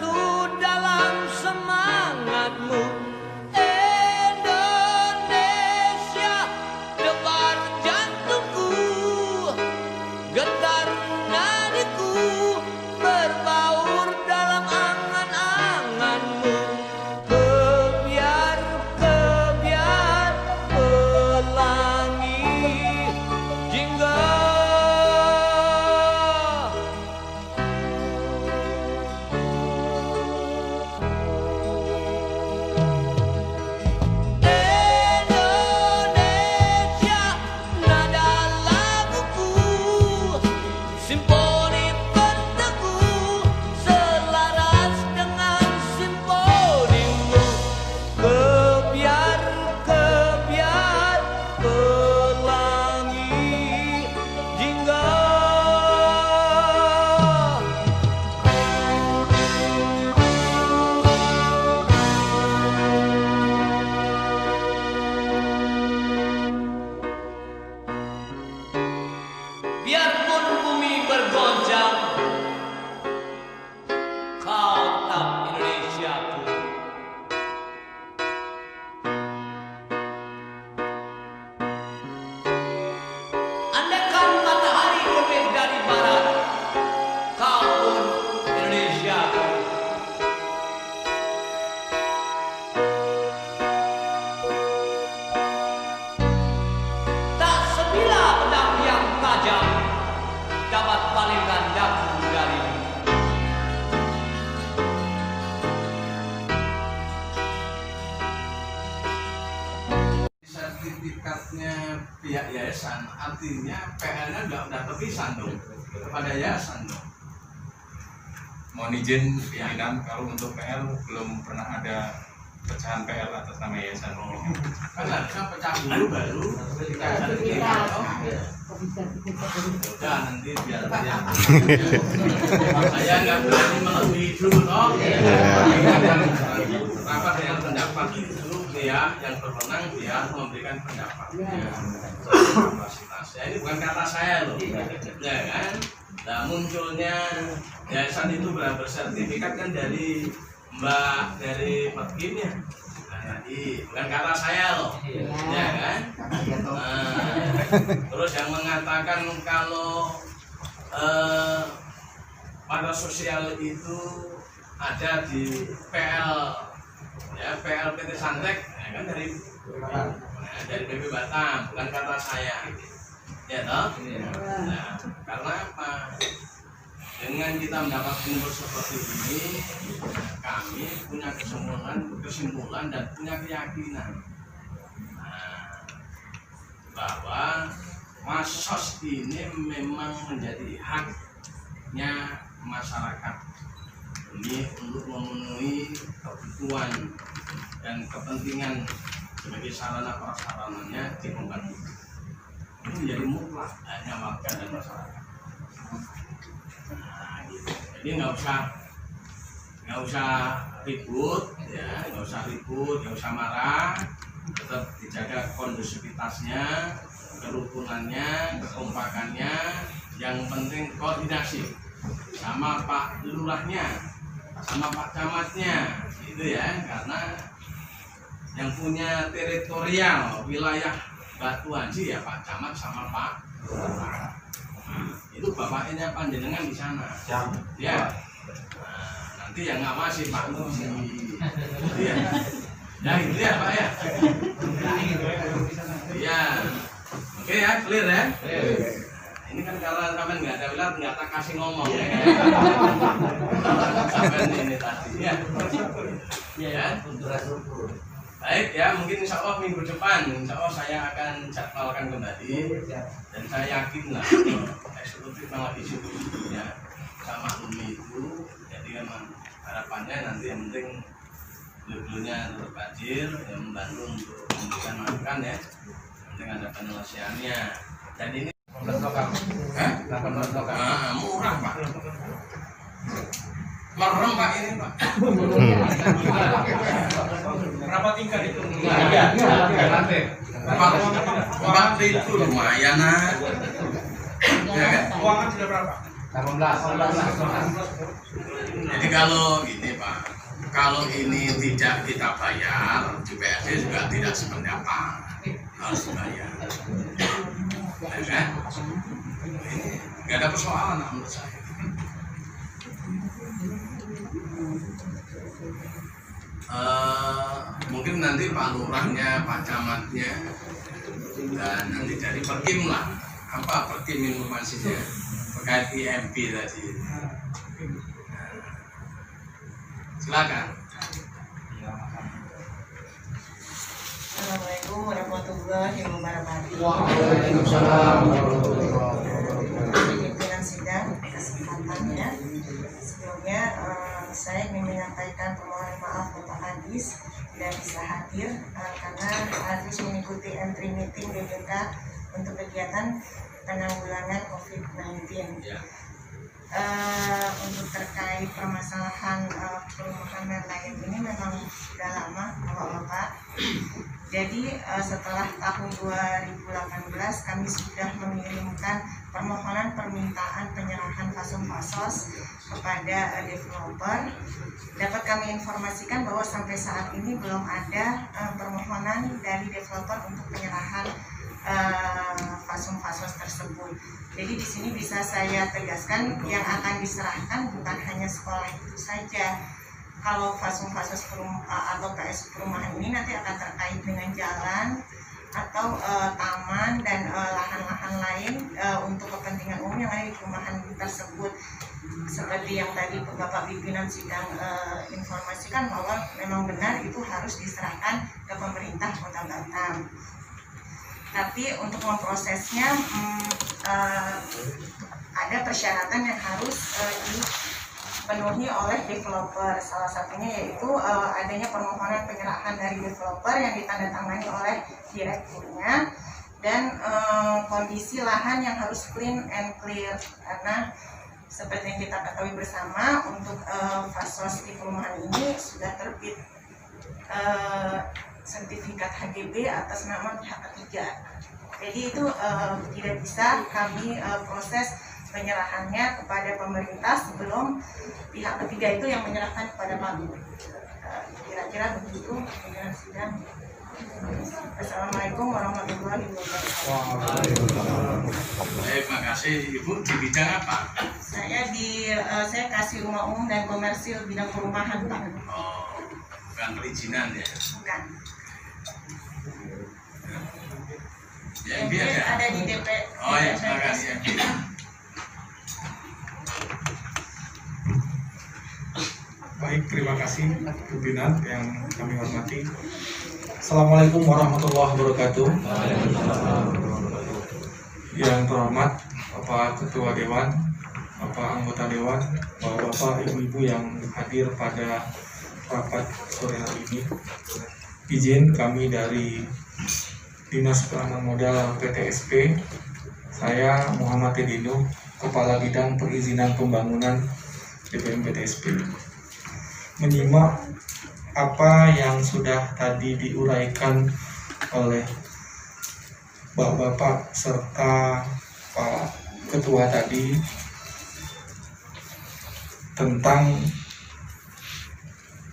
bersatu dalam semangatmu. Indonesia, debar jantungku, getar nadiku, berbaur dalam angan-anganmu. Kebiar pelangi jingga. Indonesia, nada laguku, simfoni berteguh, selaras dengan simfonimu. Kebiar pelangi jingga. Biarpun bumi bergoncang, kau tetap Indonesiaku. Andaikan matahari terbit dari barat, kau pun Indonesiaku. Tak sebilah pedang yang tajam dapat palingkan daku darimu. Sertifikatnya pihak yayasan, artinya PL-nya udah terpisah dong kepada yayasan dong. Mohon izin pimpinan, kalau untuk PL belum pernah ada pecahan PL atas nama yayasan. Kan harusnya pecah dulu baru sertifikat. Udah nanti biar dia. Saya nggak berani melebihi dulu toh. Rapat dengan pendapat itu dia yang berwenang, dia memberikan pendapat. Kapasitasnya ini bukan kata saya loh, ya kan? Nah munculnya yayasan itu bersertifikat kan dari Mbak dari Perkim ya. Bukan kata saya loh, ya kan? Terus yang mengatakan kalau pada sosial itu ada di PL, ya PL PT Santek, ya kan dari PP Batam, bukan kata saya, ya toh? Nah, karena apa? Dengan kita mendapat info seperti ini, kami punya kesimpulan dan punya keyakinan bahwa Masos ini memang menjadi haknya masyarakat ini untuk memenuhi kebutuhan dan kepentingan sebagai sarana prasarananya di pembangunan. Ini menjadi mutlak hanya warga dan masyarakat. Jadi nggak usah ribut, ya, nggak usah marah, tetap dijaga kondusivitasnya, kerukunannya, kekompakannya, yang penting koordinasi sama Pak Lurahnya, sama Pak Camatnya, itu ya, karena yang punya teritorial wilayah Batu Haji ya Pak Camat sama Pak Lurah. Itu bapaknya panjenengan di sana, ya. Nanti yang ngawasi Pak Nusi, ya. Ya itu ya Pak ya. Ya, oke ya, clear ya. Ini kan kalau sampai nggak ada wilayah nggak tak kasih ngomong ya. Sampai ini tadi ya. Ya. Baik ya, mungkin insya Allah minggu depan insya Allah saya akan jadwalkan kembali dan saya yakin lah eksekutif malah di situ ya sama Umi itu, jadi memang harapannya nanti yang penting dulunya terbanjir yang membantu untuk memberikan masukan ya, yang penting ada penyelesaiannya. Dan ini 18 lokal, 18 lokal, murah Pak. Merem Pak ini Pak. Berapa tingkat itu? Iya, lantai. Empat itu lumayan lah. Ya kan? Ruangan sudah berapa? Jadi kalau ini Pak, kalau ini tidak kita bayar, DPRD juga tidak sependapat, harus bayar. Ya kan? Nggak ada persoalan menurut saya. Mungkin nanti Pak Lurahnya, Pak Camatnya, dan nanti dari Perkim lah, apa Perkim informasinya terkait IMP tadi. Silakan. Assalamualaikum warahmatullahi wabarakatuh. Waalaikumsalam. Pimpinan sidang, kesempatannya. Sebelumnya saya ingin menyampaikan permohonan maaf untuk Hadis tidak bisa hadir karena Hadis mengikuti entry meeting BPK untuk kegiatan penanggulangan COVID-19. Untuk terkait permasalahan perumahan dan lain ini memang sudah lama Bapak-Bapak. Jadi setelah tahun 2018 kami sudah mengirimkan permohonan permintaan penyerahan fasum-fasos kepada developer. Dapat kami informasikan bahwa sampai saat ini belum ada permohonan dari developer untuk penyerahan fasum-fasos tersebut. Jadi di sini bisa saya tegaskan yang akan diserahkan bukan hanya sekolah itu saja. Kalau fasum-fasos atau PS perumahan ini nanti akan terkait dengan jalan atau taman dan lahan-lahan lain untuk kepentingan umum yang ada di perumahan tersebut. Seperti yang tadi Bapak Pimpinan Sidang informasikan bahwa memang benar itu harus diserahkan ke pemerintah Kota Batam. Tapi untuk memprosesnya ada persyaratan yang harus dipenuhi oleh developer. Salah satunya yaitu adanya permohonan penyerahan dari developer yang ditandatangani oleh direkturnya dan kondisi lahan yang harus clean and clear, karena seperti yang kita ketahui bersama untuk fasos di perumahan ini sudah terbit sertifikat HGB atas nama pihak ketiga. Jadi itu tidak bisa kami proses penyerahannya kepada pemerintah sebelum pihak ketiga itu yang menyerahkan kepada kami. Kira-kira begitu pimpinan sidang. Assalamualaikum warahmatullahi wabarakatuh. Baik, makasih Ibu. Di bidang apa? Saya kasih rumah umum dan komersil bidang perumahan, Pak. Oh, bukan perizinan ya? Bukan. IMP ada di DP. Oh ya, silakan IMP. Baik, terima kasih pimpinan yang kami hormati. Assalamualaikum warahmatullahi wabarakatuh. Yang terhormat Bapak Ketua Dewan, Bapak Anggota Dewan, Bapak Ibu-Ibu yang hadir pada rapat sore hari ini. Izin kami dari Dinas Penanaman Modal PTSP, saya Muhammad Edino, Kepala Bidang Perizinan Pembangunan DPM PTSP, menyimak apa yang sudah tadi diuraikan oleh Bapak serta Pak Ketua tadi tentang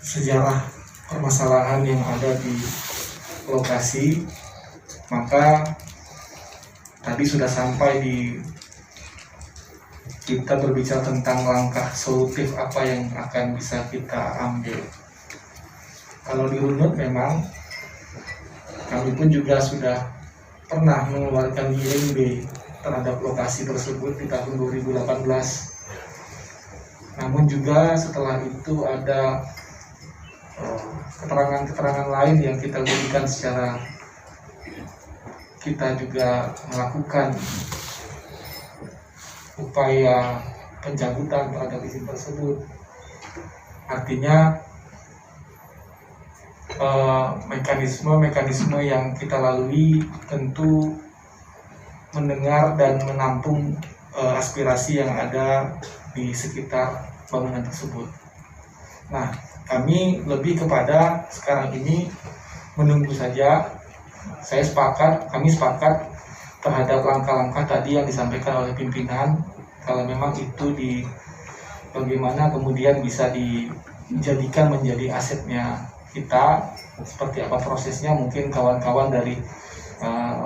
sejarah permasalahan yang ada di lokasi. Maka tadi sudah sampai di kita berbicara tentang langkah solutif apa yang akan bisa kita ambil. Kalau dirunut memang kami pun juga sudah pernah mengeluarkan IMB terhadap lokasi tersebut di tahun 2018. Namun juga setelah itu ada keterangan-keterangan lain yang kita berikan secara kita juga melakukan upaya pencabutan terhadap izin tersebut. Artinya mekanisme yang kita lalui tentu mendengar dan menampung aspirasi yang ada di sekitar bangunan tersebut. Nah, kami lebih kepada sekarang ini menunggu saja. Kami sepakat terhadap langkah-langkah tadi yang disampaikan oleh pimpinan kalau memang itu bagaimana kemudian bisa dijadikan menjadi asetnya kita, seperti apa prosesnya, mungkin kawan-kawan dari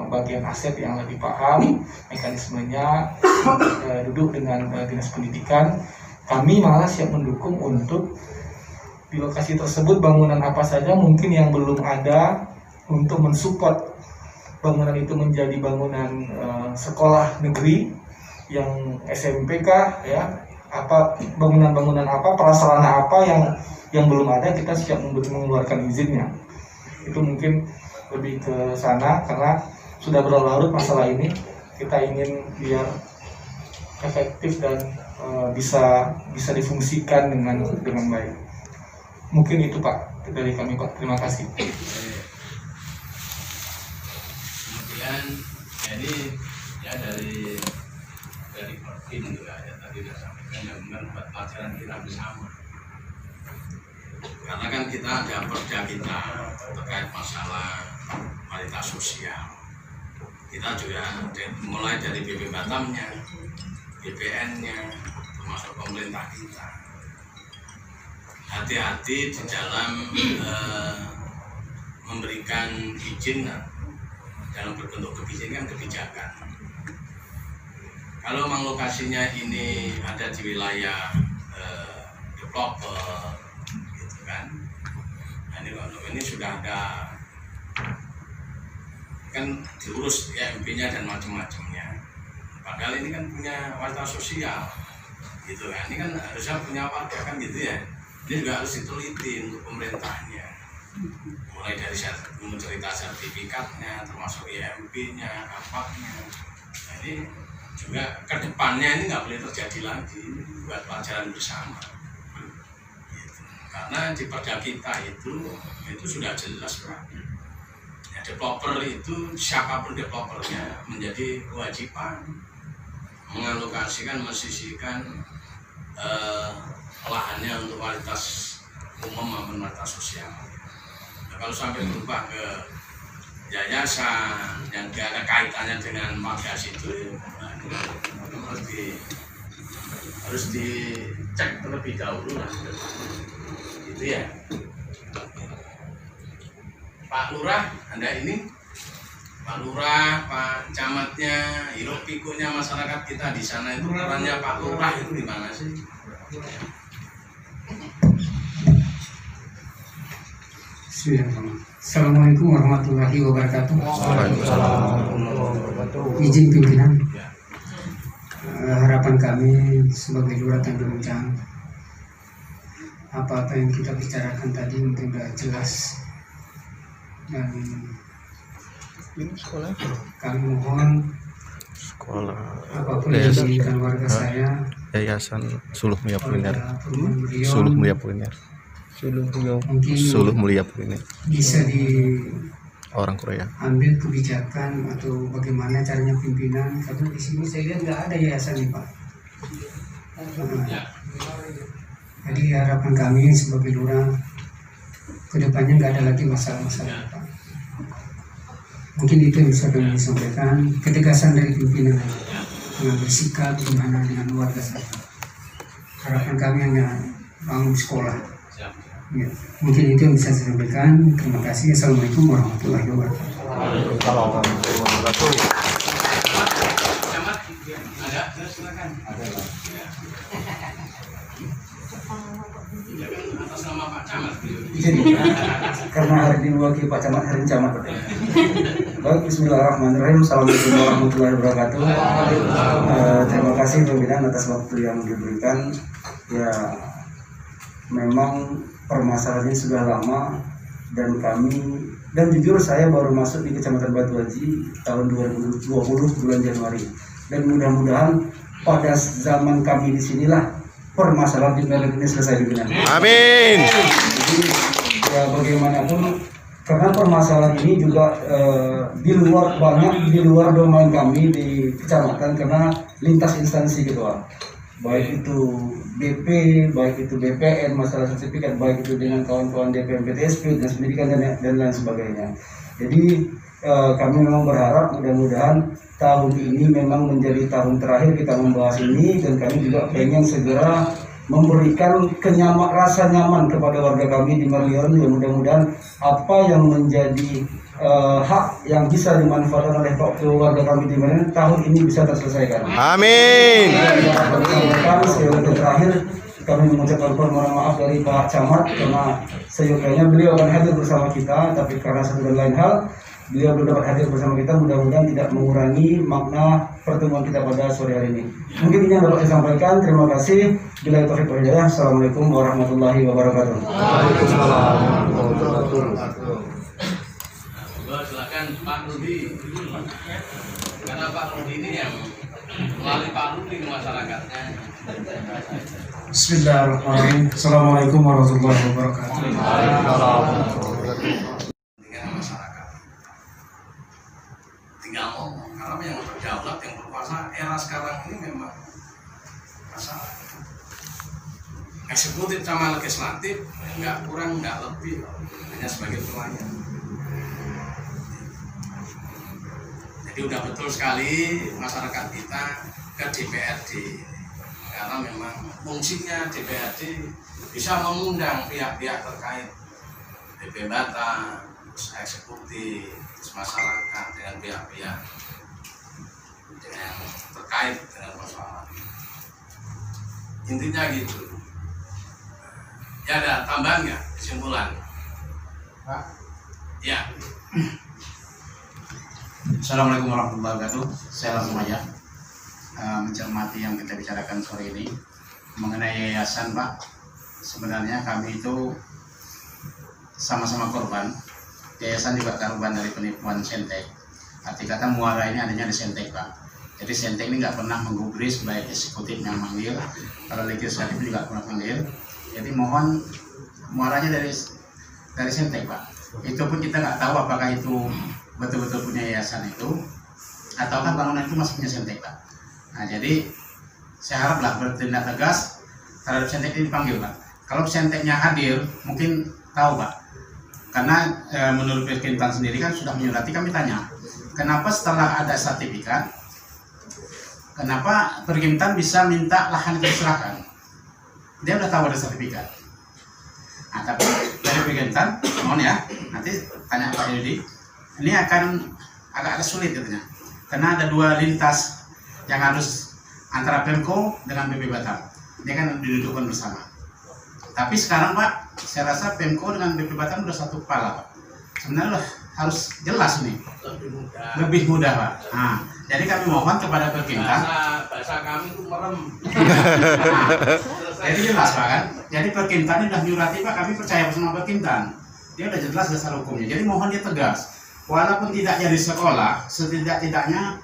bagian aset yang lebih paham mekanismenya, duduk dengan dinas pendidikan. Kami malah siap mendukung untuk di lokasi tersebut bangunan apa saja mungkin yang belum ada, untuk mensupport bangunan itu menjadi bangunan sekolah negeri yang SMPK, ya, apa bangunan-bangunan apa, prasarana apa yang belum ada, kita siap mengeluarkan izinnya. Itu mungkin lebih ke sana, karena sudah berlarut masalah ini. Kita ingin biar efektif dan bisa difungsikan dengan baik. Mungkin itu Pak dari kami Pak. Terima kasih. Kemudian jadi ya dari Korpin juga ya tadi sudah sampaikan, yang benar buat pelajaran kita bersama. Karena kan kita ada perda kita terkait masalah kualitas sosial. Kita juga mulai dari BP Batamnya, BPN-nya, termasuk pemerintah kita. Hati-hati di dalam memberikan izin dalam berbentuk kebijakan. Kalau memang lokasinya ini ada di wilayah developer, gitu kan? Nah, ini sudah ada, kan diurus ya MP-nya dan macam-macamnya. Padahal ini kan punya warga sosial, gitu kan? Ini kan harusnya punya warga kan gitu ya. Ini juga harus diteliti untuk pemerintahnya. Mulai dari cerita sertifikatnya, termasuk IMP-nya, kapaknya. Nah, ini juga kedepannya ini nggak boleh terjadi lagi, buat pelajaran bersama. Gitu. Karena di perda kita itu sudah jelas Pak. Ya, developer itu siapapun developernya menjadi kewajiban mengalokasikan, mensisihkan lahannya untuk kualitas umum maupun kualitas sosial. Nah, kalau sampai berubah ke yayasan yang tidak ada kaitannya dengan margas itu, nah, harus dicek terlebih dahulu lah. Gitu ya. Pak Lurah, Anda ini Pak Lurah, Pak Camatnya, hiruk pikuknya masyarakat kita di sana itu, perannya Pak Lurah itu di mana sih? Assalamualaikum warahmatullahi wabarakatuh. Izin pimpinan, harapan kami sebagai Lurah Tanjung Uncang, apa-apa yang kita bicarakan tadi mungkin sudah jelas, dan kami mohon apapun yang diinginkan warga saya, Yayasan Suluh Mulia Kuliner, mungkin Suluh Mulia Kuliner bisa orang Korea. ambil kebijakan atau bagaimana caranya pimpinan, karena di sini saya lihat nggak ada yayasan nih Pak. Jadi harapan kami sebagai Lurah, kedepannya nggak ada lagi masalah-masalah Pak. Mungkin itu yang bisa kami sampaikan, ketegasan dari pimpinan mengambil sikap gimana dengan warga saya. Harapan kami hanya bangun sekolah. Ya, mungkin itu yang bisa saya sampaikan. Terima kasih. Assalamualaikum warahmatullahi wabarakatuh. Camat, ada? Silakan. Ada. Ya, atas nama Pak Camat. Karena hari ini diwakili Pak Camat, hari ini Camat. Baik, bismillahirrahmanirrahim. Assalamualaikum warahmatullahi wabarakatuh. Terima kasih pimpinan atas waktu yang diberikan. Ya, memang permasalahan ini sudah lama, dan jujur saya baru masuk di Kecamatan Batu Haji tahun 2020 bulan Januari, dan mudah-mudahan pada zaman kami di sinilah permasalahan di Melek ini selesai pimpinan. Amin. Jadi ya bagaimanapun, karena permasalahan ini juga di luar domain kami di kecamatan, karena lintas instansi gitu Pak. Baik itu BP, baik itu BPN, masalah sertifikat, baik itu dengan kawan-kawan DPM PTSP, dan pendidikan dan lain sebagainya. Jadi kami memang berharap mudah-mudahan tahun ini memang menjadi tahun terakhir kita membahas ini, dan kami juga pengen segera memberikan rasa nyaman kepada warga kami di Maliun. Ya, mudah-mudahan apa yang menjadi hak yang bisa dimanfaatkan oleh warga kami di Maliun tahun ini bisa terselesaikan. Amin. Yang terakhir kami mengucapkan permohonan maaf dari Pak Camat, karena seyogyanya beliau akan hadir bersama kita, tapi karena satu dan lain hal beliau belum dapat hadir bersama kita. Mudah-mudahan tidak mengurangi makna pertemuan kita pada sore hari ini. Mungkin ini yang dapat saya sampaikan. Terima kasih. Bila taufik wal hidayah. Assalamualaikum warahmatullahi wabarakatuh. Waalaikumsalam. Silakan Pak Rudi. Karena Pak Rudi ini yang melalui Pak Rudi masyarakatnya. Bismillahirrahmanirrahim. Assalamualaikum warahmatullahi wabarakatuh. Dengan masyarakat. Tinggal ngomong. Karena yang berdaulat, yang berkuasa era sekarang ini memang masalah. Eksekutif sama legislatif nggak kurang nggak lebih, hanya sebagai pelayan. Jadi udah betul sekali masyarakat kita ke DPRD, karena memang fungsinya DPRD bisa mengundang pihak-pihak terkait, DP Batam, eksekutif, masyarakat dengan pihak-pihak yang terkait dengan persoalan. Intinya gitu. Ya, ada tambahan nggak kesimpulan? Pak? Ya. Assalamualaikum warahmatullahi wabarakatuh. Saya langsung aja mencermati yang kita bicarakan sore ini mengenai yayasan, Pak. Sebenarnya kami itu sama-sama korban. Yayasan juga korban dari penipuan Sentek. Arti kata muara ini adanya di Sentek, Pak. Jadi Sentek ini nggak pernah menggubris, baik eksekutif yang manggil, kalau legislatif juga pernah manggil. Jadi mohon muaranya dari Sentek, Pak. Itu pun kita nggak tahu apakah itu betul-betul punya yayasan itu, ataukah bangunan itu masih punya Sentek, Pak. Nah, jadi saya haraplah bertindak tegas terhadap Sentek ini dipanggil, Pak. Kalau Senteknya hadir, mungkin tahu, Pak. Karena menurut Perkintan sendiri kan sudah menyurati, kami tanya, kenapa setelah ada sertifikat, kenapa Perkintan bisa minta lahan itu diserahkan? Dia udah tahu ada sertifikat. Nah, tapi dari Perkintan, mohon ya, nanti tanya Pak Yudi, ini akan agak sulit katanya, karena ada dua lintas yang harus antara Pemko dengan BP Batam. Ini kan didudukkan bersama. Tapi sekarang, Pak, saya rasa Pemko dengan BP Batam sudah satu kepala, Pak. Sebenarnya harus jelas nih, lebih mudah, Pak. Nah, jadi kami mohon kepada Perkintan. Bahasa kami itu merem. Nah, jadi jelas, Pak, kan? Jadi Perkintan ini sudah nyurati, Pak. Kami percaya sama Perkintan. Dia udah jelas dasar hukumnya. Jadi mohon dia tegas. Walaupun tidak jadi sekolah, setidak-tidaknya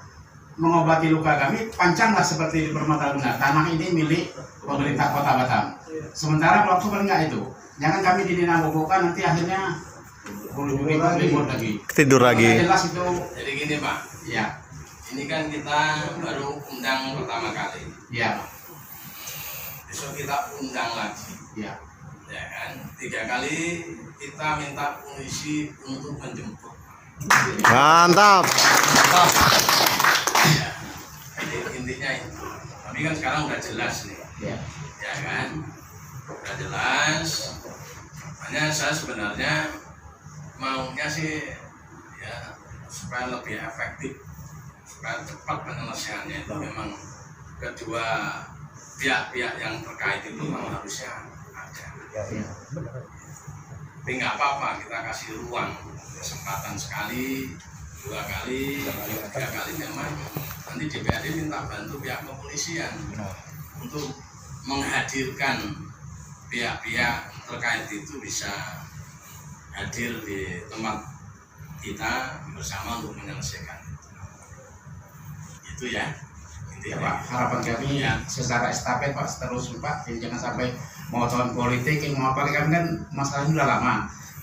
mengobati luka kami, pancanglah seperti di Permata Luna. Tanah ini milik pemerintah Kota Batam. Sementara pelaku paling nggak itu. Jangan kami dininabobokan, nanti akhirnya ribut lagi. Tidur lagi. Jelas itu. Jadi gini, Pak. Ya. Ini kan kita baru undang pertama kali. Ya, Pak. Besok kita undang lagi. Ya. Ya kan? 3 kali kita minta polisi untuk menjemput. Mantap. Ya. Jadi intinya itu. Tapi kan sekarang udah jelas nih. Ya. Ya kan? Udah jelas. Makanya saya sebenarnya maunya sih ya supaya lebih efektif, supaya cepat penyelesaiannya itu memang kedua pihak-pihak yang terkait itu memang harusnya ada. Tapi nggak apa-apa, kita kasih ruang, kesempatan sekali, 2 kali, 3 kali memang nanti DPRD minta bantu pihak kepolisian untuk menghadirkan pihak-pihak terkait itu bisa hadir di tempat kita bersama untuk menyelesaikan itu ya. Ya, Pak, harapan kami ya secara estafet, Pak, terus, Pak. Jadi jangan sampai mau tahun politik, mau apa, kami kan masalahnya sudah lama.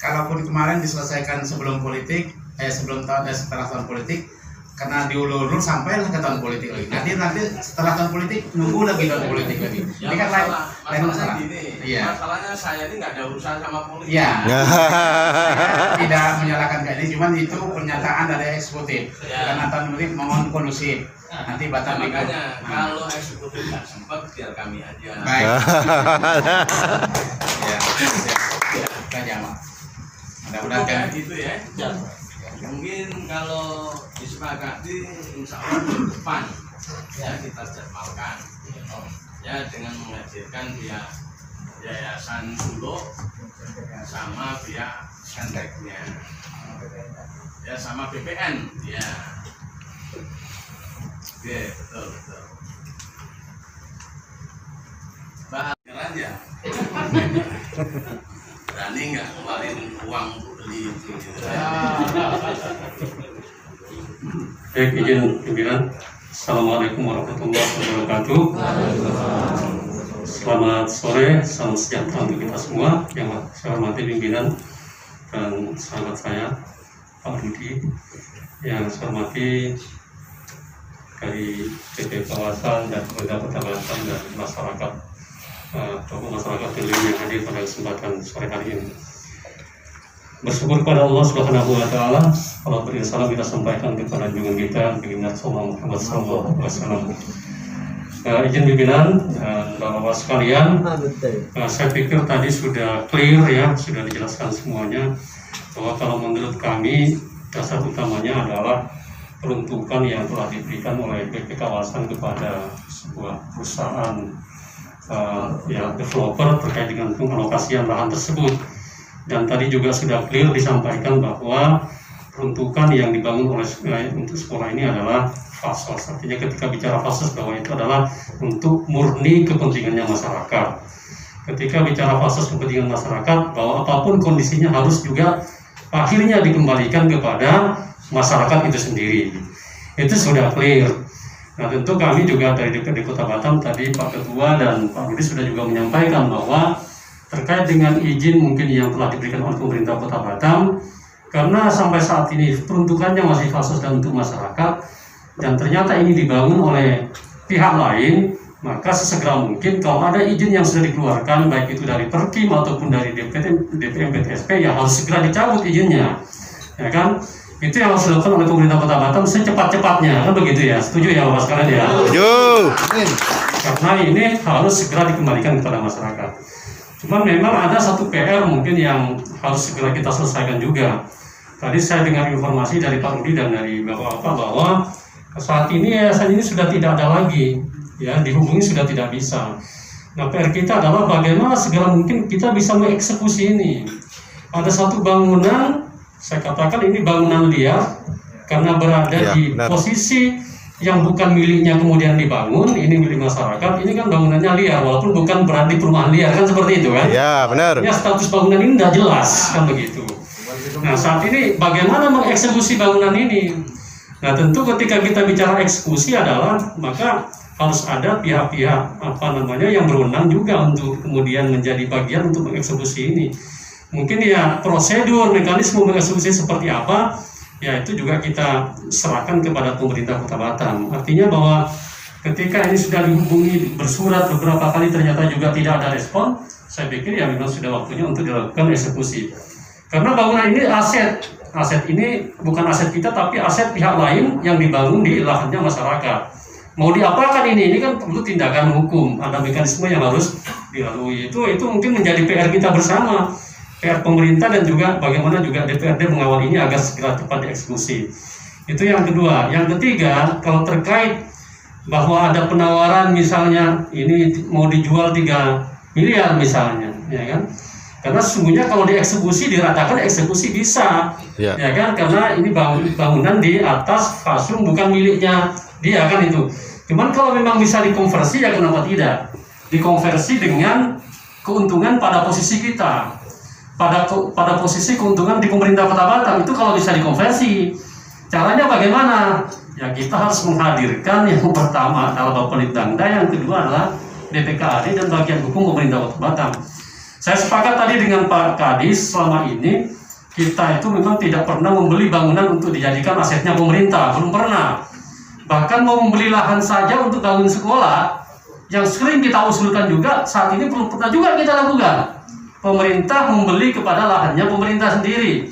Kalaupun kemarin diselesaikan sebelum politik, setelah tahun politik, karena diulur-ulur sampailah ke tahun politik lagi. Nanti setelah tahun politik nunggu lagi tahun politik lagi. Ya, Ini kan lain masalah. gini, Iya. masalahnya saya ini nggak ada urusan sama politik. Iya. Saya tidak menyalahkan kayak ini, cuman itu pernyataan dari eksekutif. Ya. Karena tahun politik mohon kondusif. Nanti batal ikut. Makanya kalau eksekutif nggak sempat biar kami aja. Baik. Ya. Saja, Mak. Mudah-mudahan kan Gitu ya. Mungkin kalau disepakati insya Allah minggu depan ya kita jadwalkan ya dengan menghadirkan pihak Yayasan Solo sama pihak Senteknya ya sama BPN ya. Oke, betul. Bahan ya. Berani nggak ngeluarin uang untuk beli itu gitu. Baik, izin pimpinan. Assalamualaikum warahmatullahi wabarakatuh. Selamat sore, salam sejahtera untuk kita semua. Yang saya hormati pimpinan dan sahabat saya, Pak Rudi. Yang saya hormati dari PP Kawasan dan pemerintah Kota Batam dan masyarakat, tokoh masyarakat yang hadir pada kesempatan sore hari ini. Bersyukur kepada Allah Subhanahu wa Ta'ala, kalau berisalah kita sampaikan kepada junjungan kita, Baginda Muhammad sallallahu alaihi wasallam. Izin pimpinan dan Bapak-bapak sekalian, saya pikir tadi sudah clear ya, sudah dijelaskan semuanya bahwa kalau menurut kami dasar utamanya adalah peruntukan yang telah diberikan oleh BP Kawasan kepada sebuah perusahaan developer terkait dengan pengalokasian lahan tersebut. Dan tadi juga sudah clear disampaikan bahwa peruntukan yang dibangun oleh untuk sekolah ini adalah fasos. Artinya ketika bicara fasos bahwa itu adalah untuk murni kepentingannya masyarakat. Ketika bicara fasos kepentingan masyarakat, bahwa apapun kondisinya harus juga akhirnya dikembalikan kepada masyarakat itu sendiri. Itu sudah clear. Nah tentu kami juga dari DPRD Kota Batam tadi Pak Ketua dan Pak Rudi sudah juga menyampaikan bahwa terkait dengan izin mungkin yang telah diberikan oleh pemerintah Kota Batam, karena sampai saat ini peruntukannya masih khusus dan untuk masyarakat, dan ternyata ini dibangun oleh pihak lain, maka sesegera mungkin kalau ada izin yang sudah dikeluarkan, baik itu dari Perkim ataupun dari DPMPTSP, ya harus segera dicabut izinnya, ya kan? Itu yang harus dilakukan oleh pemerintah Kota Batam secepat-cepatnya, kan begitu ya? Setuju ya Bapak sekalian ya? Setuju. Karena ini harus segera dikembalikan kepada masyarakat. Cuman memang ada satu PR mungkin yang harus segera kita selesaikan juga. Tadi saya dengar informasi dari Pak Rudi dan dari Bapak-bapak bahwa saat ini yayasan ini sudah tidak ada lagi, ya dihubungi sudah tidak bisa. Nah PR kita adalah bagaimana segera mungkin kita bisa mengeksekusi ini. Ada satu bangunan, saya katakan ini bangunan liar karena berada di posisi yang bukan miliknya kemudian dibangun, ini milik masyarakat, ini kan bangunannya liar, walaupun bukan berada di perumahan liar, kan seperti itu kan? Ya, benar. Ya, status bangunan ini tidak jelas, kan begitu. Nah, saat ini bagaimana mengeksekusi bangunan ini? Nah, tentu ketika kita bicara eksekusi adalah, maka harus ada pihak-pihak, yang berwenang juga untuk kemudian menjadi bagian untuk mengeksekusi ini. Mungkin ya prosedur, mekanisme mengeksekusi seperti apa, ya itu juga kita serahkan kepada pemerintah Kota Batam. Artinya bahwa ketika ini sudah dihubungi bersurat beberapa kali ternyata juga tidak ada respon, saya pikir ya memang sudah waktunya untuk dilakukan eksekusi. Karena bangunan ini aset ini bukan aset kita tapi aset pihak lain yang dibangun di lahannya masyarakat. Mau diapakan ini kan perlu tindakan hukum, ada mekanisme yang harus dilalui. Itu mungkin menjadi PR kita bersama. PR pemerintah dan juga bagaimana juga DPRD mengawal ini agar segera cepat dieksekusi. Itu yang kedua. Yang ketiga, kalau terkait bahwa ada penawaran misalnya ini mau dijual 3 miliar misalnya, ya kan? Karena sesungguhnya kalau dieksekusi diratakan eksekusi bisa, ya kan? Karena ini bangunan di atas fasum bukan miliknya dia kan itu. Cuman kalau memang bisa dikonversi ya kenapa tidak? Dikonversi dengan keuntungan pada posisi kita. Pada posisi keuntungan di pemerintah Kota Batam itu kalau bisa dikonversi, caranya bagaimana? Ya kita harus menghadirkan yang pertama adalah Bapak Litbangda, yang kedua adalah DPKAD dan bagian hukum pemerintah Kota Batam. Saya sepakat tadi dengan Pak Kadis selama ini kita itu memang tidak pernah membeli bangunan untuk dijadikan asetnya pemerintah, belum pernah. Bahkan mau membeli lahan saja untuk bangun sekolah, yang sering kita usulkan juga saat ini belum pernah juga kita lakukan. Pemerintah membeli kepada lahannya pemerintah sendiri,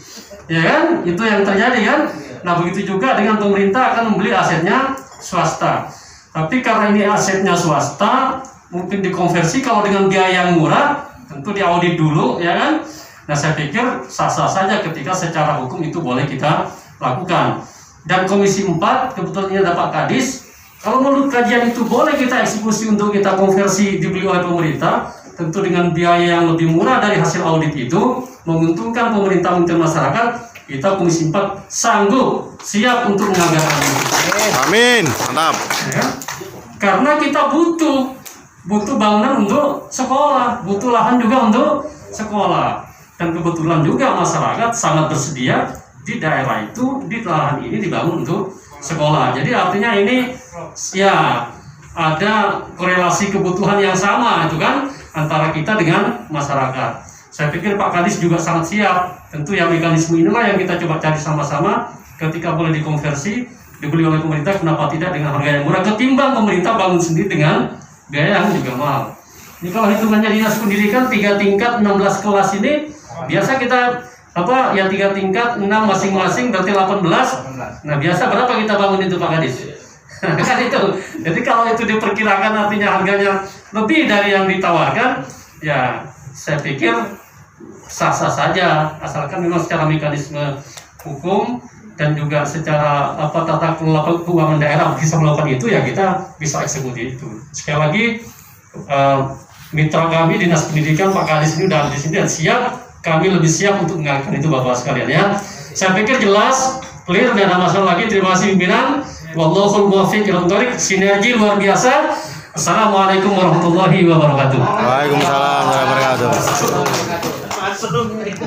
ya kan? Itu yang terjadi kan? Nah begitu juga dengan pemerintah akan membeli asetnya swasta. Tapi karena ini asetnya swasta, mungkin dikonversi kalau dengan biaya yang murah, tentu diaudit dulu, ya kan? Nah saya pikir sah-sah saja ketika secara hukum itu boleh kita lakukan. Dan Komisi 4, kebetulan ini ada Pak Kadis, kalau menurut kajian itu boleh kita eksekusi untuk kita konversi dibeli oleh pemerintah, tentu dengan biaya yang lebih murah dari hasil audit itu, menguntungkan pemerintah untuk masyarakat, kita Komisi 4 sanggup, siap untuk menganggarkan itu. Amin, mantap. Ya, karena kita butuh bangunan untuk sekolah, butuh lahan juga untuk sekolah. Dan kebetulan juga masyarakat sangat bersedia di daerah itu, di lahan ini dibangun untuk sekolah. Jadi artinya ini ya ada korelasi kebutuhan yang sama itu kan antara kita dengan masyarakat. Saya pikir Pak Kadis juga sangat siap. Tentu yang mekanisme inilah yang kita coba cari sama-sama. Ketika boleh dikonversi, dibeli oleh pemerintah, kenapa tidak dengan harga yang murah ketimbang pemerintah bangun sendiri dengan biaya yang juga mahal. Ini kalau hitungannya Dinas Pendidikan 3 tingkat 16 kelas ini biasa kita ya 3 tingkat 6 masing-masing berarti 18. Nah biasa berapa kita bangun itu Pak Kadis? Kan itu. Jadi kalau itu diperkirakan artinya harganya lebih dari yang ditawarkan, ya saya pikir sah-sah saja asalkan memang secara mekanisme hukum dan juga secara tata kelola keuangan daerah bisa melakukan itu, ya kita bisa eksekusi itu. Sekali lagi mitra kami Dinas Pendidikan Pak Kadis ini sudah di sini dan siap. Kami lebih siap untuk mengajukan itu Bapak sekalian ya. Saya pikir jelas, clear, dan ada masalah lagi. Terima kasih pimpinan. Wallahul muwaffiq ila thoriq. Sinergi luar biasa. Assalamualaikum warahmatullahi wabarakatuh. Waalaikumsalam warahmatullahi wabarakatuh.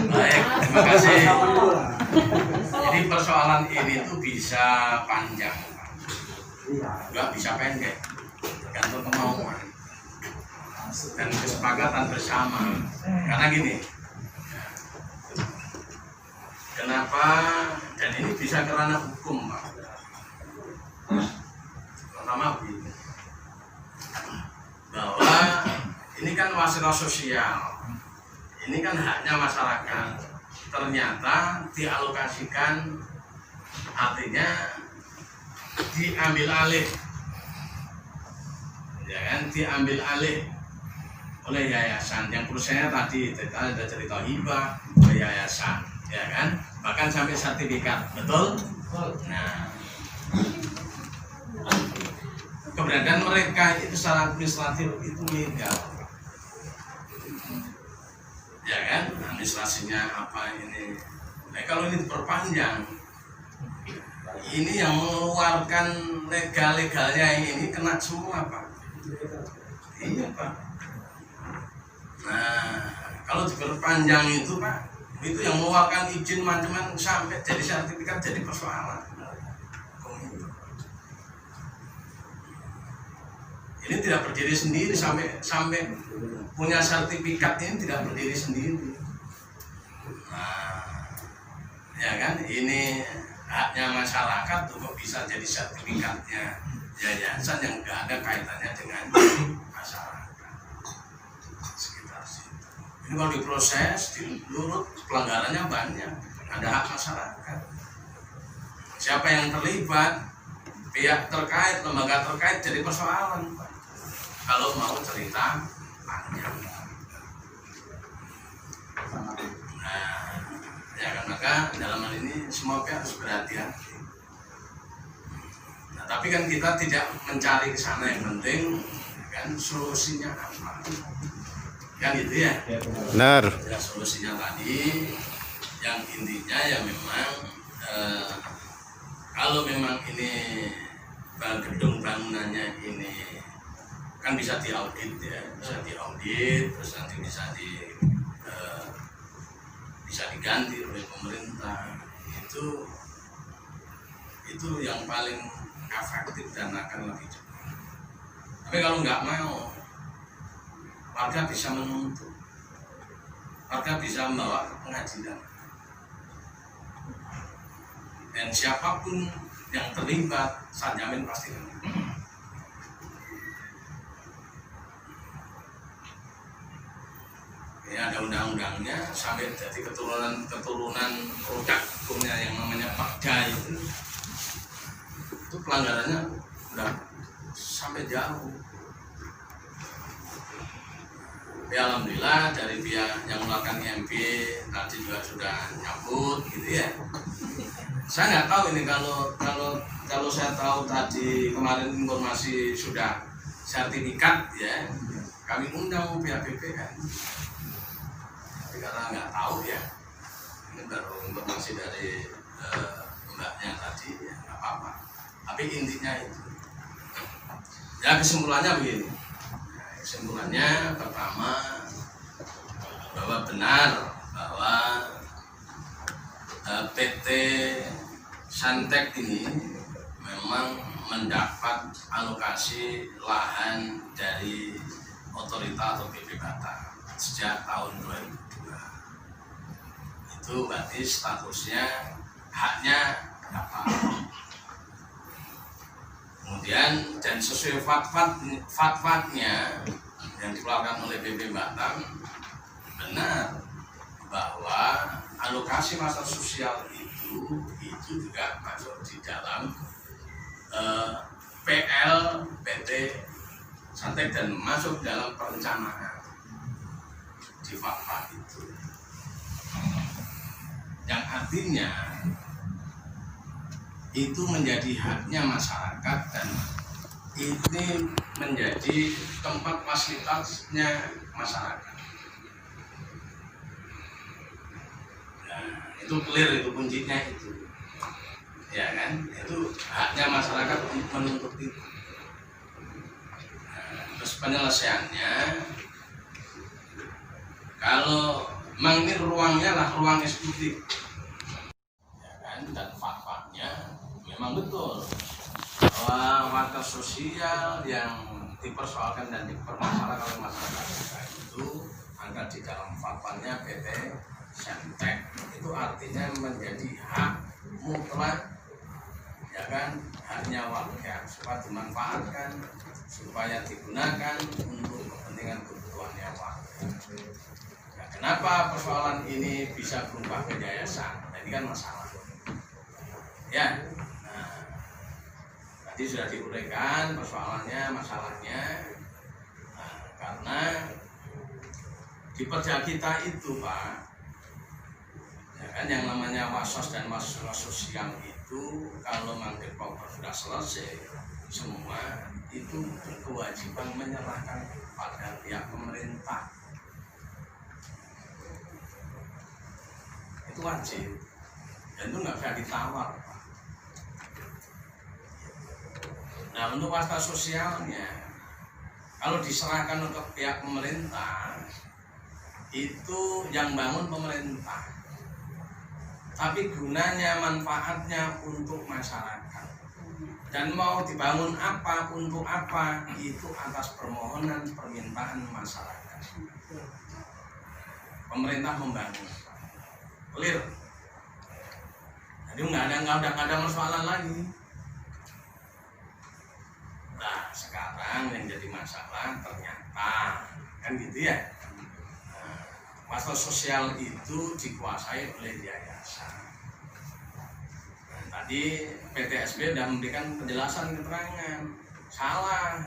Baik, terima kasih. Jadi persoalan ini tuh bisa panjang, juga bisa pendek, tergantung kemauan dan kesepakatan bersama. Karena gini, kenapa, dan ini bisa kerana hukum Pak. Pertama begini, bahwa ini kan fasilitas sosial, ini kan haknya masyarakat, ternyata dialokasikan, artinya diambil alih, ya kan, diambil alih oleh yayasan. Yang perusahaannya tadi ada cerita hibah oleh yayasan, ya kan, bahkan sampai sertifikat, betul? Nah, keberadaan mereka itu secara administratif itu legal, ya kan, administrasinya apa ini. Nah, kalau ini diperpanjang, ini yang mengeluarkan legal-legalnya ini kena semua Pak. Iya Pak. Nah, kalau diperpanjang itu Pak, itu yang mengeluarkan izin macam-macam sampai jadi sertifikat jadi persoalan. Ini tidak berdiri sendiri sampai punya sertifikat ini tidak berdiri sendiri. Nah, ya kan, ini haknya masyarakat tuh kok bisa jadi sertifikatnya yayasan yang nggak ada kaitannya dengan masyarakat sekitar situ. Ini kalau diproses, dilurut, pelanggarannya banyak, ada hak masyarakat. Siapa yang terlibat, pihak terkait, lembaga terkait jadi persoalan Pak. Kalau mau cerita panjang. Nah, ya kan, maka dalam hal ini semua pihak harus berhati-hati. Nah, tapi kan kita tidak mencari ke sana, yang penting kan solusinya apa? Kan gitu ya? Benar. Ya, solusinya tadi yang intinya ya memang kalau memang ini gedung bangunannya ini kan bisa diaudit ya, bisa diaudit, terus nanti bisa diganti oleh pemerintah. Itu yang paling efektif dan akan lebih cepat. Tapi kalau nggak mau, warga bisa menuntut, warga bisa membawa ke pengadilan. dan siapapun yang terlibat saya jamin pasti ini ada undang-undangnya sampai jadi keturunan produk hukumnya yang namanya Pakda itu pelanggarannya udah sampai jauh. Ya alhamdulillah dari pihak yang melakukan IMB tadi juga sudah nyambut gitu ya. Saya nggak tahu ini kalau saya tahu tadi kemarin informasi sudah sertifikat ya, kami undang pihak BPN. Tapi karena nggak tahu ya, ini baru informasi dari mbaknya tadi ya nggak apa-apa. Tapi intinya itu. Ya kesimpulannya begini. Kesimpulannya pertama bahwa benar bahwa PT Santek ini memang mendapat alokasi lahan dari otorita atau BP Batam sejak tahun 2002. Itu berarti statusnya haknya dapat. Kemudian dan sesuai fatwanya yang dikeluarkan oleh BP Batam benar bahwa alokasi masa sosial itu juga masuk di dalam PL PT Santek dan masuk dalam perencanaan di fatwa itu, yang artinya itu menjadi haknya masyarakat dan ini menjadi tempat fasilitasnya masyarakat. Nah, itu clear, itu kuncinya itu, ya kan? Itu haknya masyarakat menuntut itu. Nah, terus penyelesaiannya, kalau memang ini ruangnya lah ruang eksekutif, ya kan? Dan fatwanya memang betul bahwa warga sosial yang dipersoalkan dan dipermasalahkan oleh masyarakat itu ada di dalam fatwanya PT Santek, itu artinya menjadi hak mutlak, ya kan, haknya warga supaya dimanfaatkan, supaya digunakan untuk kepentingan kebutuhannya warga. Nah, kenapa persoalan ini bisa berubah ke yayasan? Ini kan masalah. Ya, nah, tadi sudah diuraikan persoalannya, masalahnya, nah, karena di perda kita itu Pak, ya kan, yang namanya wasos dan masalah sosial itu kalau manggil pokok sudah selesai semua itu berkewajiban menyerahkan pada pihak pemerintah, itu wajib dan itu nggak bisa ditawar. Nah untuk fasilitas sosialnya kalau diserahkan ke pihak pemerintah itu yang bangun pemerintah, tapi gunanya manfaatnya untuk masyarakat dan mau dibangun apa untuk apa itu atas permohonan permintaan masyarakat. Pemerintah membangun, clear. Jadi nggak ada persoalan lagi. Nah sekarang yang jadi masalah ternyata kan gitu ya, masalah sosial itu dikuasai oleh yayasan. Nah, tadi PTSB sudah memberikan penjelasan keterangan salah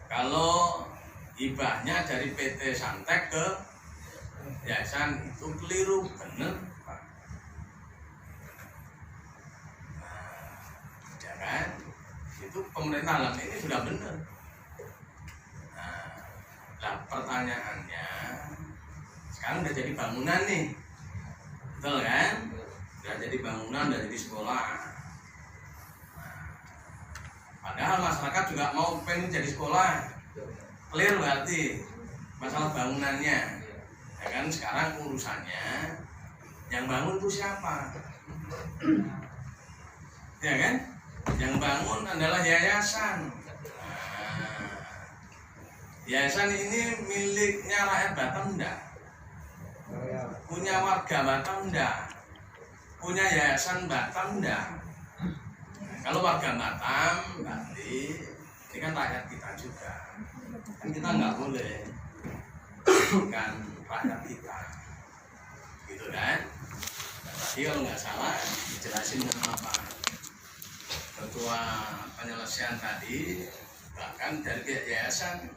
kalau hibahnya dari PT Santek ke yayasan itu keliru, bener Pak. Nah, ya kan? Itu pemerintah dalam ini sudah benar. Nah, pertanyaannya sekarang udah jadi bangunan nih, betul kan? Udah jadi bangunan, udah jadi sekolah. Nah, padahal masyarakat juga mau pengen jadi sekolah, clear berarti masalah bangunannya. Ya kan sekarang urusannya yang bangun itu siapa? Ya kan? Yang bangun adalah yayasan. Nah, yayasan ini miliknya rakyat Batam enggak? Punya warga Batam enggak? punya yayasan Batam enggak? Kalau warga Batam berarti ini kan rakyat kita juga, kan kita nggak boleh bukan rakyat kita, gitu kan? Tadi kalau nggak salah dijelasin sama Pak Ketua Penyelesaian tadi, bahkan dari pihak yayasan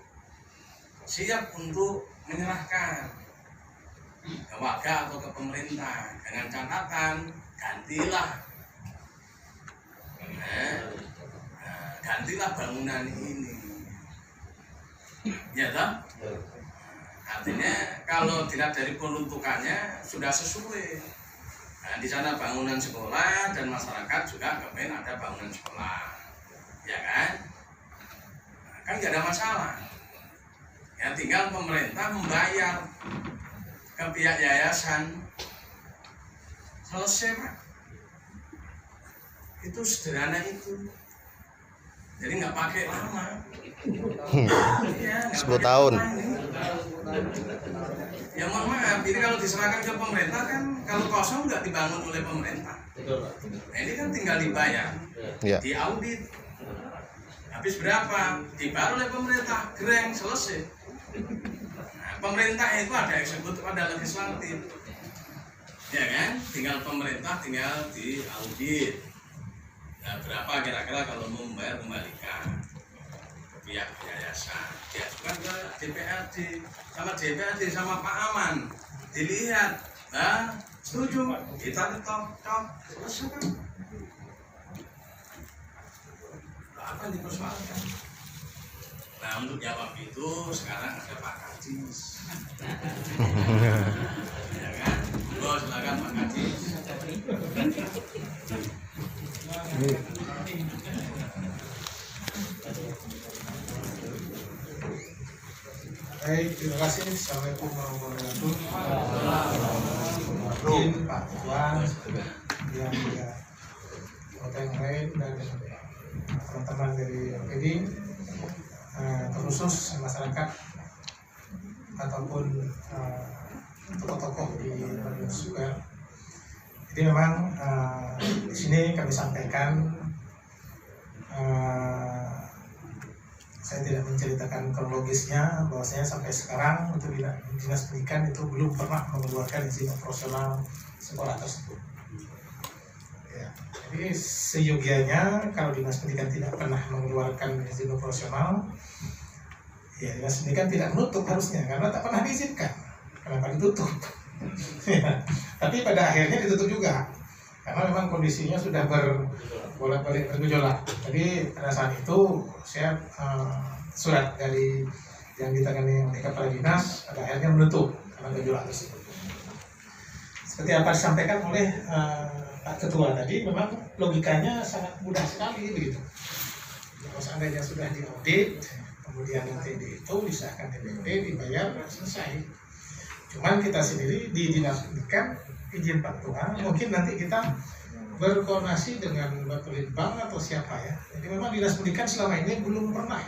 siap untuk menyerahkan ke warga atau ke pemerintah dengan catatan gantilah bangunan ini, ya toh? Artinya kalau dilihat dari peruntukannya sudah sesuai. Nah, di sana bangunan sekolah dan masyarakat juga kepengen ada bangunan sekolah, ya kan? Kan nggak ada masalah. Ya tinggal pemerintah membayar ke pihak yayasan, selesai Pak. Itu sederhana itu. Jadi nggak pakai lama. Ya, 10 tahun. Ya mohon maaf, ini kalau diserahkan ke pemerintah kan kalau kosong nggak dibangun oleh pemerintah. Nah, ini kan tinggal dibayar, diaudit. Habis berapa? Dibayar oleh pemerintah, greng, selesai. Nah, pemerintah itu ada eksekutif, ada legislatif. Ya kan? Tinggal pemerintah tinggal diaudit. Nah, berapa kira-kira kalau mau membayar kembalikan ke pihak yayasan, diajukan ke DPRD sama Pak Aman, dilihat, nah setuju, kita ketok, selesai kan? Apa yang dipersoalkan? Nah untuk jawab itu sekarang ada Pak Kadis, ya kan? Silakan Pak Kadis. Baik, terima kasih. Assalamualaikum warahmatullahi wabarakatuh. Pak Tuan, yang juga yang lain dan teman-teman dari LPD, terkhusus masyarakat ataupun tokoh-tokoh di Bandung Square. Jadi memang di sini kami sampaikan, saya tidak menceritakan kronologisnya, bahwasanya sampai sekarang untuk dinas pendidikan itu belum pernah mengeluarkan izin operasional sekolah tersebut. Ya, jadi seyogianya kalau dinas pendidikan tidak pernah mengeluarkan izin operasional, ya dinas pendidikan tidak menutup harusnya, karena tak pernah diizinkan. Kenapa ditutup? Ya, tapi pada akhirnya ditutup juga karena memang kondisinya sudah bolak-balik bergejolak. Jadi pada saat itu saya surat dari yang ditangani oleh kepala dinas pada akhirnya menutup karena gejolak tersebut. Seperti apa disampaikan oleh Pak Ketua tadi, memang logikanya sangat mudah sekali begitu. Kalau seandainya sudah diaudit, kemudian nanti itu disahkan DPRD, dibayar, selesai. Cuman kita sendiri di dinas pendidikan izin Pak Tuhan, mungkin nanti kita berkoordinasi dengan Bapelitbang atau siapa ya. Jadi memang dinas pendidikan selama ini belum pernah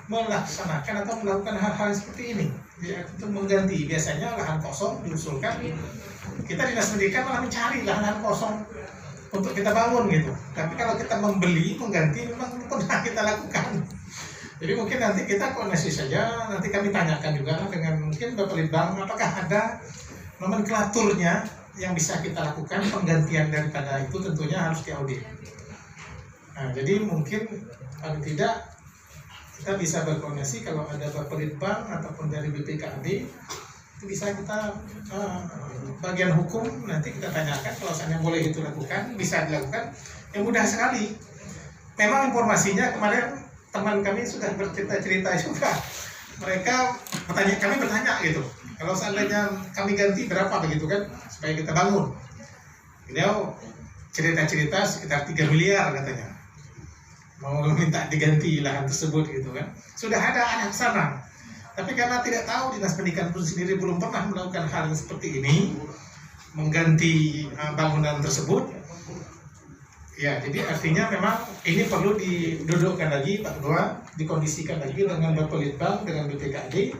melaksanakan atau melakukan hal-hal seperti ini. Itu mengganti, biasanya lahan kosong diusulkan, kita dinas pendidikan malah mencari lahan kosong untuk kita bangun gitu. Tapi kalau kita membeli, mengganti, memang pernah kita lakukan. Jadi mungkin nanti kita koordinasi saja, nanti kami tanyakan juga dengan mungkin Bapelitbang apakah ada nomenklaturnya yang bisa kita lakukan penggantian daripada itu, tentunya harus diaudit. Nah, jadi mungkin paling tidak kita bisa berkoordinasi kalau ada Bapelitbang ataupun dari BPKD itu bisa kita bagian hukum nanti kita tanyakan kalau seandainya boleh itu lakukan, bisa dilakukan. Yang mudah sekali. Memang informasinya kemarin teman kami sudah bercerita-cerita juga. Mereka kami bertanya gitu, kalau seandainya kami ganti berapa begitu kan, supaya kita bangun. Beliau cerita-cerita sekitar 3 miliar katanya, mau minta diganti lahan tersebut gitu kan. Sudah ada anak sana, tapi karena tidak tahu, dinas pendidikan pun sendiri belum pernah melakukan hal yang seperti ini, mengganti bangunan tersebut. Ya, jadi artinya memang ini perlu didudukkan lagi Pak Ketua, dikondisikan lagi dengan Bapelitbang, dengan BPKD.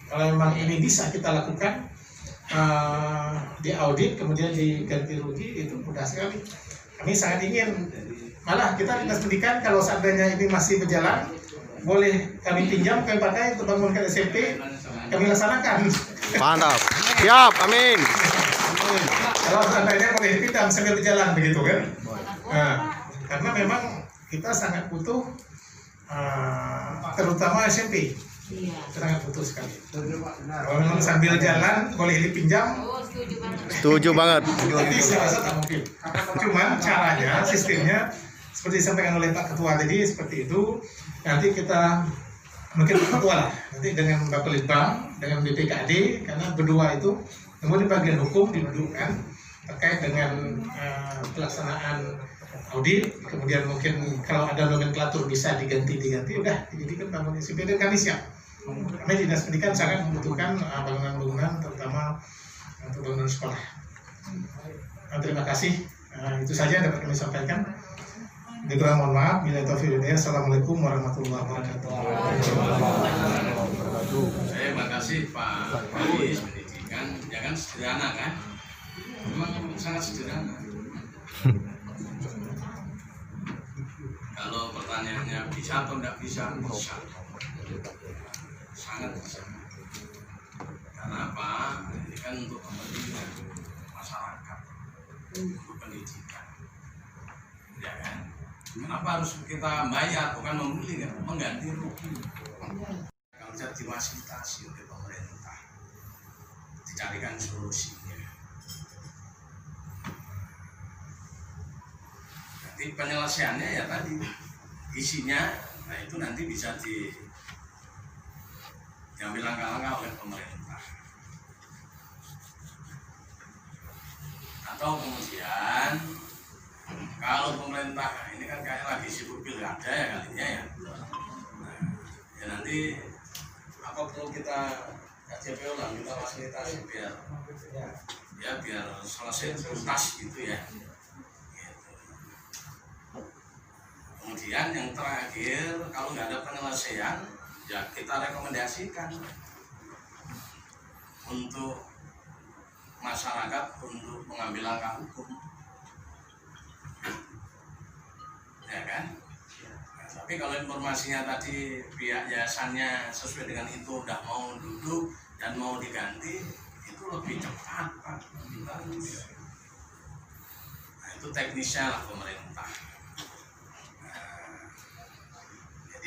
Kalau memang ini bisa kita lakukan, diaudit kemudian diganti rugi, itu mudah sekali. Kami sangat ingin, malah kita dinas pendidikan kalau seandainya ini masih berjalan, boleh kami pinjam, kami pakai untuk bangunkan SMP, kami laksanakan. Mantap. Siap, amin. Kalau seandainya boleh dipinjam sambil berjalan begitu kan. Nah, karena memang kita sangat butuh, terutama SMP. Sangat butuh sekali. Kalau memang sambil jalan boleh dipinjam. Setuju banget. Tapi saya rasa tak mungkin. Cuman caranya, sistemnya seperti disampaikan oleh Pak Ketua tadi seperti itu. Nanti kita mungkin Pak Ketua lah. Nanti dengan Bapak Litbang, dengan BPKD, karena berdua itu, namun di bagian hukum didudukkan terkait dengan pelaksanaan audit, kemudian mungkin kalau ada nomenklatur bisa diganti, udah dijadikan bangunan SMP dan kami siap. Kami dinas pendidikan sangat membutuhkan bangunan-bangunan, terutama untuk bangunan sekolah. Terima kasih. Itu saja yang dapat kami sampaikan. Dikurang mohon maaf. Bila taufiq wal hidayah. Assalamualaikum warahmatullahi wabarakatuh. Terima kasih Pak Wali Pendidikan. Ya kan sederhana kan? Memang sangat sederhana. Kalau pertanyaannya bisa atau tidak bisa, bisa. Sangat bisa. Karena apa? Ini kan untuk kepentingan masyarakat, untuk pendidikan. Ya kan? Kenapa harus kita bayar, bukan membeli kan? Mengganti rugi. Kalau jadi fasilitasi oleh pemerintah, dicarikan solusinya. Jadi penyelesaiannya ya tadi isinya, nah itu nanti bisa diambil langkah-langkah oleh pemerintah. Atau kemudian kalau pemerintah ini kan kayak lagi sibuk pilkada ya kalinya ya. Nah, ya nanti apa perlu kita KJP ulang, kita fasilitasi biar selesai tuntas gitu ya. Kemudian yang terakhir, kalau nggak ada penyelesaian, ya kita rekomendasikan untuk masyarakat untuk mengambil langkah hukum, ya kan? Nah, tapi kalau informasinya tadi pihak yayasannya sesuai dengan itu udah mau duduk dan mau diganti, itu lebih cepat Pak. Nah, itu teknisnya lah pemerintah.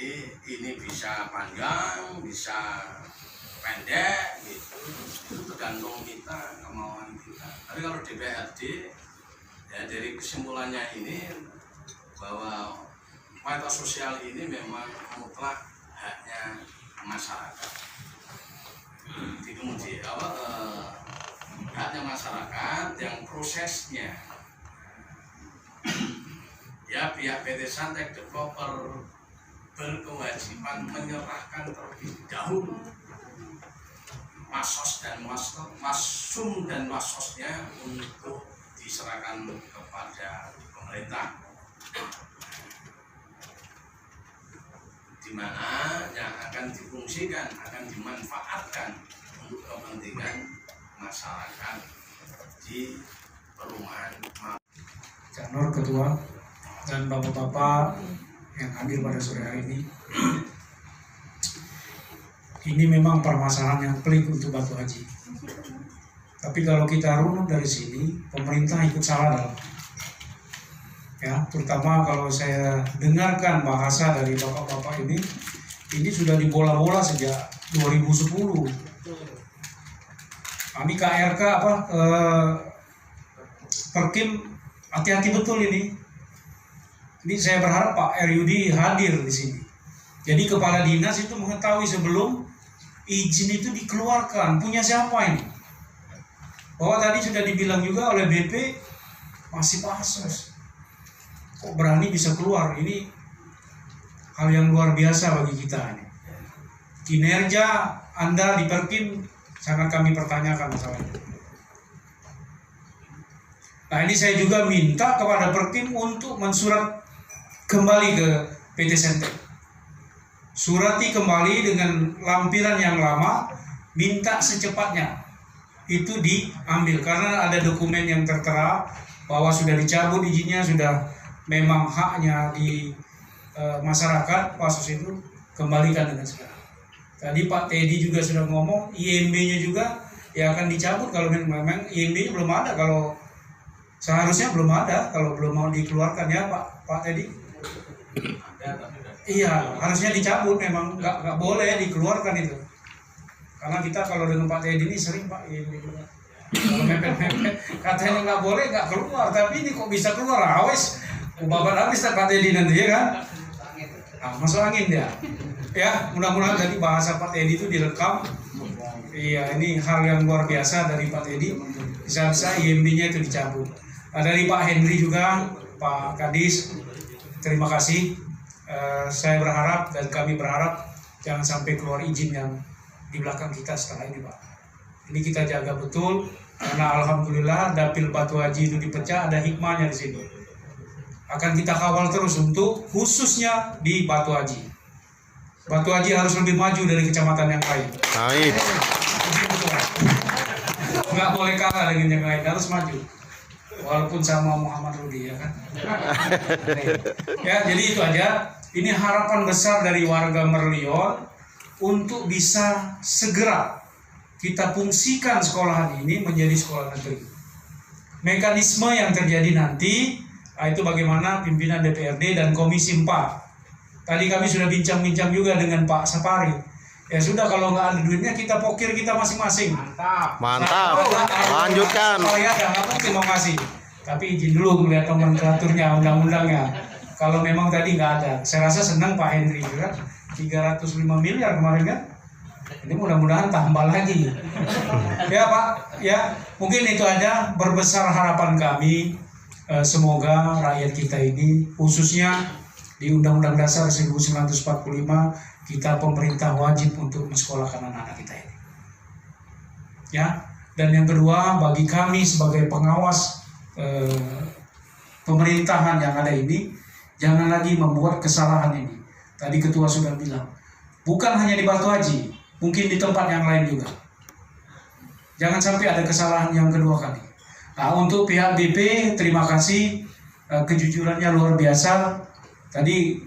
Jadi ini bisa panjang, bisa pendek gitu. Itu tergantung kita, kemauan kita. Tapi kalau DPRD ya dari kesimpulannya ini bahwa fasilitas sosial ini memang mutlak haknya masyarakat. Jadi kemudian haknya masyarakat yang prosesnya ya pihak PT Santek Developer berkewajiban menyerahkan terlebih dahulu masos dan masum dan masosnya untuk diserahkan kepada pemerintah, di mana yang akan difungsikan, akan dimanfaatkan untuk kepentingan masyarakat di perumahan. Janur Ketua dan bapak-bapak yang hadir pada sore hari ini memang permasalahan yang pelik untuk Batu Haji. Tapi kalau kita runut dari sini, pemerintah ikut salah dalam, ya, terutama kalau saya dengarkan bahasa dari bapak-bapak ini sudah dibola-bola sejak 2010. Kami KRK Perkim hati-hati betul ini. Ini saya berharap Pak Eryudi hadir di sini. Jadi kepala dinas itu mengetahui sebelum izin itu dikeluarkan, punya siapa ini? Bahwa tadi sudah dibilang juga oleh BP masih pasos. Kok berani bisa keluar? Ini hal yang luar biasa bagi kita ini. Kinerja Anda di Perkim sangat kami pertanyakan masalahnya. Nah ini saya juga minta kepada Perkim untuk mensurat kembali ke PT Santek, surati kembali dengan lampiran yang lama, minta secepatnya itu diambil karena ada dokumen yang tertera bahwa sudah dicabut izinnya, sudah memang haknya di masyarakat. Pasus itu kembalikan dengan segera. Tadi Pak Teddy juga sudah ngomong IMB-nya juga ya akan dicabut kalau memang IMB-nya belum ada, kalau seharusnya belum ada, kalau belum mau dikeluarkan ya Pak Teddy. Iya, harusnya dicabut, memang nggak boleh dikeluarkan itu. Karena kita kalau dengan Pak Teddy ini sering Pak IMB juga. Kalau mepet-mepet katanya nggak boleh, nggak keluar, tapi ini kok bisa keluar? Awes, babat habis Pak Teddy nanti ya kan? Masuk angin dia. Ya, mudah-mudahan tadi bahasa Pak Teddy itu direkam. Iya, ini hal yang luar biasa dari Pak Teddy. Bisa-bisa IMB-nya itu dicabut. Dari Pak Henry juga, Pak Kadis, terima kasih. Saya berharap dan kami berharap jangan sampai keluar izin yang di belakang kita setelah ini, Pak. Ini kita jaga betul, karena alhamdulillah dapil Batu Haji itu dipecah, ada hikmahnya di sini. Akan kita kawal terus untuk khususnya di Batu Haji. Batu Haji harus lebih maju dari kecamatan yang lain. Baik. Nggak boleh kalah dengan yang lain, harus maju. Walaupun sama Muhammad Rudi ya kan. Ya, jadi itu aja. Ini harapan besar dari warga Merlion untuk bisa segera kita fungsikan sekolahan ini menjadi sekolah negeri. Mekanisme yang terjadi nanti itu bagaimana pimpinan DPRD dan Komisi 4. Tadi kami sudah bincang-bincang juga dengan Pak Sapari. Ya sudah, kalau nggak ada duitnya kita pokir kita masing-masing. Mantap. Lanjutkan. Oh ya, nggak mungkin mau kasih. Tapi izin dulu melihat nomenklaturnya, undang-undangnya. Kalau memang tadi nggak ada, saya rasa senang Pak Henry juga. 305 miliar kemarin kan. Ini mudah-mudahan tambah lagi. Ya Pak, ya mungkin itu aja berbesar harapan kami. Semoga rakyat kita ini, khususnya di Undang-Undang Dasar 1945, kita pemerintah wajib untuk mensekolahkan anak-anak kita ini. Ya, dan yang kedua, bagi kami sebagai pengawas pemerintahan yang ada ini, jangan lagi membuat kesalahan ini. Tadi ketua sudah bilang, bukan hanya di Batu Haji, mungkin di tempat yang lain juga. Jangan sampai ada kesalahan yang kedua kali. Nah, untuk pihak BP, terima kasih, kejujurannya luar biasa. Tadi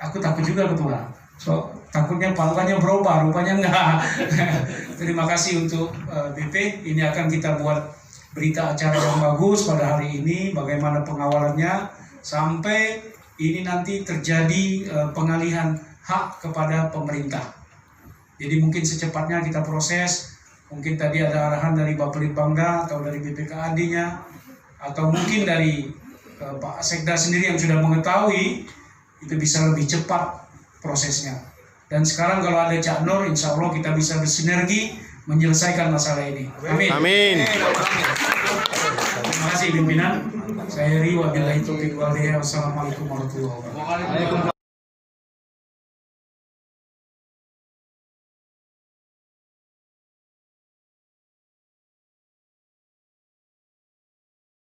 aku takut juga ketua, so takutnya paluannya berubah, rupanya enggak. Terima kasih untuk BP. Ini akan kita buat berita acara yang bagus pada hari ini, bagaimana pengawalannya sampai ini nanti terjadi pengalihan hak kepada pemerintah. Jadi mungkin secepatnya kita proses. Mungkin tadi ada arahan dari Bapelitbangda atau dari BPKAD-nya, atau mungkin dari Pak Sekda sendiri yang sudah mengetahui, itu bisa lebih cepat prosesnya. Dan sekarang kalau ada Cak Nur, insya Allah kita bisa bersinergi menyelesaikan masalah ini. Amin. Amin. Terima kasih pimpinan. Saya Heri, wabillahi taufiq wal hidayah. Wassalamualaikum warahmatullahi wabarakatuh.